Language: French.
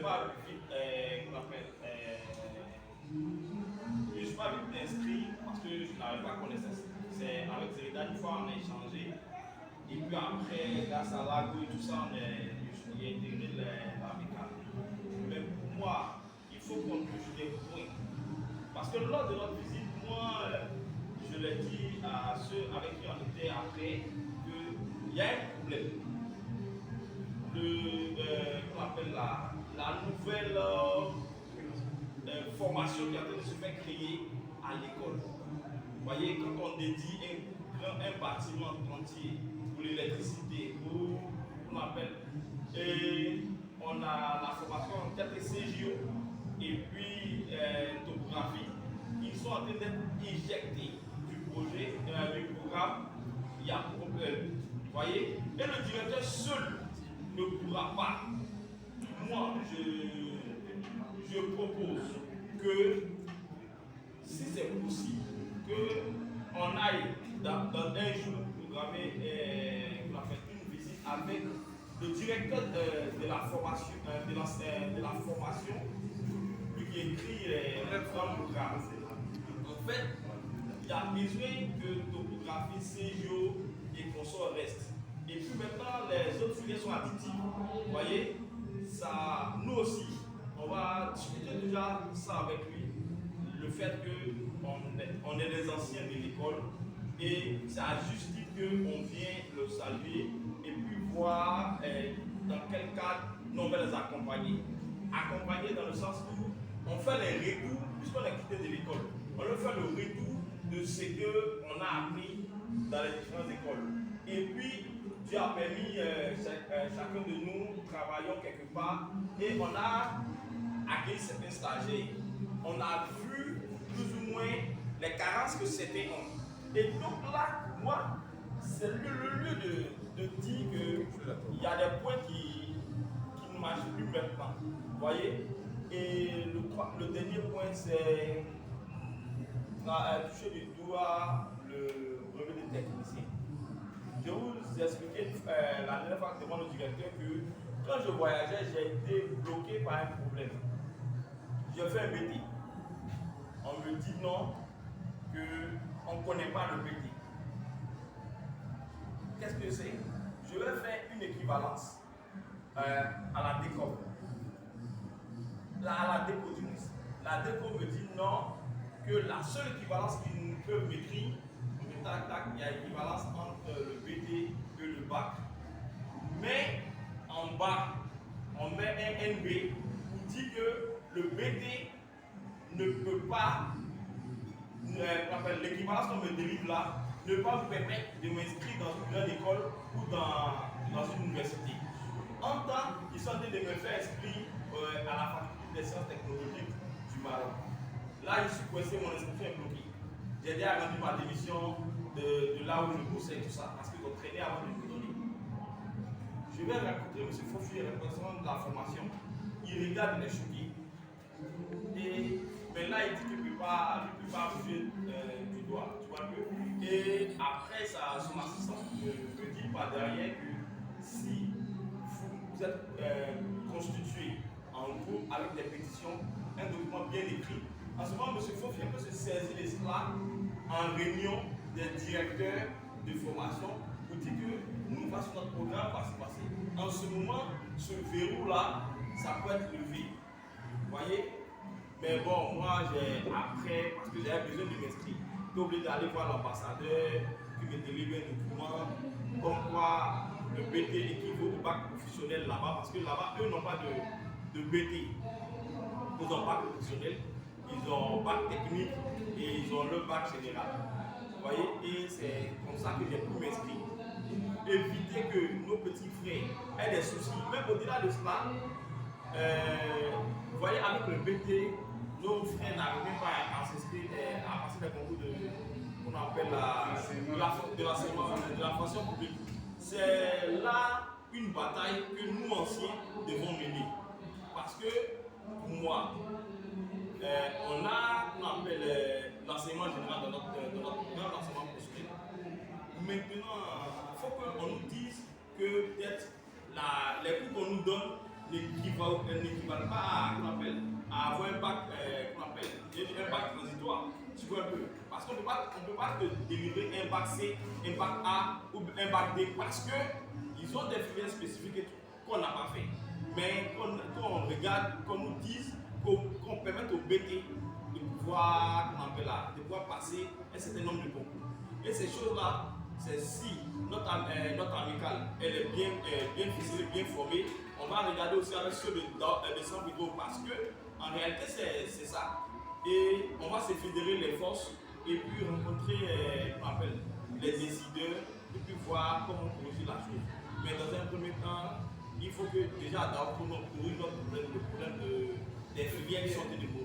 pas vite, qu'on appelle, je ne suis pas vite inscrit parce que je n'avais pas connaissance. C'est avec Zerida, une fois on a échangé. Et puis après, grâce à l'AGO et tout ça, j'ai intégré la mécanique. Mais pour moi, il faut qu'on touche des points. Parce que lors de notre visite, moi, je l'ai dit à ceux avec qui on était après, qu'il y a un problème. Qu'on appelle la nouvelle formation qui est en train de se faire créer à l'école. Vous voyez, quand on dédie un bâtiment entier pour l'électricité, pour on appelle, et on a la formation en CGO et puis topographie, qui sont en train d'être injectés du projet, du programme, il y a problème. Vous voyez, et le directeur seul ne pourra pas. Moi, je propose que, si c'est possible, qu'on aille dans un jour programmer une visite avec le directeur de la formation, de la formation, lui qui écrit les programmes. En fait, il y a besoin que topographie, CGO et consorts restent. Et puis maintenant, les autres filières sont additives. Vous voyez, ça, nous aussi, on va discuter déjà ça avec lui. Le fait qu'on est des anciens de l'école et c'est à juste titre qu'on vient le saluer et puis voir dans quel cadre nous on va les accompagner. Accompagner dans le sens où on fait les retours, puisqu'on est quitté de l'école, on leur fait le retour de ce qu'on a appris dans les différentes écoles. Et puis, Dieu a permis chacun de nous travaillons quelque part et on a accueilli certains stagiaires. On a vu plus ou moins les carences que c'était ont. Et donc là, moi, c'est le lieu de dire qu'il y a des points qui ne marchent plus maintenant. Vous voyez? Et le dernier point, c'est toucher du doigt le brevet de technicien. Je vous expliquais la dernière fois devant le directeur que quand je voyageais, j'ai été bloqué par un problème. Je fais un BT. On me dit non, qu'on ne connaît pas le BT. Qu'est-ce que c'est? Je vais faire une équivalence à la déco. À la déco du ministre. La déco me dit non, que la seule équivalence qu'ils peuvent m'écrire, il y a équivalence entre le BT et le bac. Mais en bas, on met un NB pour dire que le BT ne peut pas, l'équivalence qu'on me délivre là, ne peut pas me permettre de m'inscrire dans une grande école ou dans une université. En temps, ils sont en train de me faire inscrire à la faculté des sciences technologiques du Maroc. Là, je suis coincé, mon inscription est bloquée. J'ai déjà rendu ma démission de là où je bossais et tout ça, parce qu'ils ont traîné avant de me donner. Je vais rencontrer M. Fofi, le représentant de la formation. Il regarde les choqués. Et ben là, il dit qu'il ne peut pas bouger du doigt. Tu vois un peu. Et après, son assistant me dit par derrière que si vous êtes constitué en groupe avec des pétitions, un document bien écrit, en ce moment, M. Fofi peut se saisir de cela en réunion des directeurs de formation pour dire que nous fassons notre programme passer. En ce moment, ce verrou-là, ça peut être levé. Vous voyez? Mais bon, moi, après, parce que j'avais besoin de m'inscrire, j'étais obligé d'aller voir l'ambassadeur qui me délivre un document comme quoi le BT équivaut au bac professionnel là-bas, parce que là-bas, eux n'ont pas de BT. Ils ont bac professionnel, ils ont bac technique et ils ont le bac général. Vous voyez? Et c'est comme ça que j'ai pu m'inscrire. Éviter que nos petits frères aient des soucis. Même au-delà de cela, vous voyez, avec le BT, nos frères n'arrivent même pas à s'inscrire, à passer des concours qu'on appelle de la fonction publique. C'est là une bataille que nous, anciens, devons mener. Parce que, pour moi, on appelle l'enseignement général dans notre programme, l'enseignement postulaire. Maintenant, il faut qu'on nous dise que peut-être les cours qu'on nous donne n'équivalent pas à, à avoir un bac, un bac transitoire. Tu vois un peu. Parce qu'on ne peut pas te délivrer un bac C, un bac A ou un bac D parce qu'ils ont des filières spécifiques qu'on n'a pas fait. Mais qu'on regarde, qu'on nous dise, qu'on permette au BT de pouvoir, de pouvoir passer un certain nombre de concours. Et ces choses-là, c'est si notre amicale elle est bien ficelée, bien formée, on va regarder aussi avec ceux de San Pedro parce que en réalité c'est ça. Et on va se fédérer les forces et puis rencontrer les décideurs et puis voir comment corriger la chose. Mais dans un premier temps, il faut que déjà d'abord pour nous corriger notre problème, le problème des filières qui sont en train de mourir.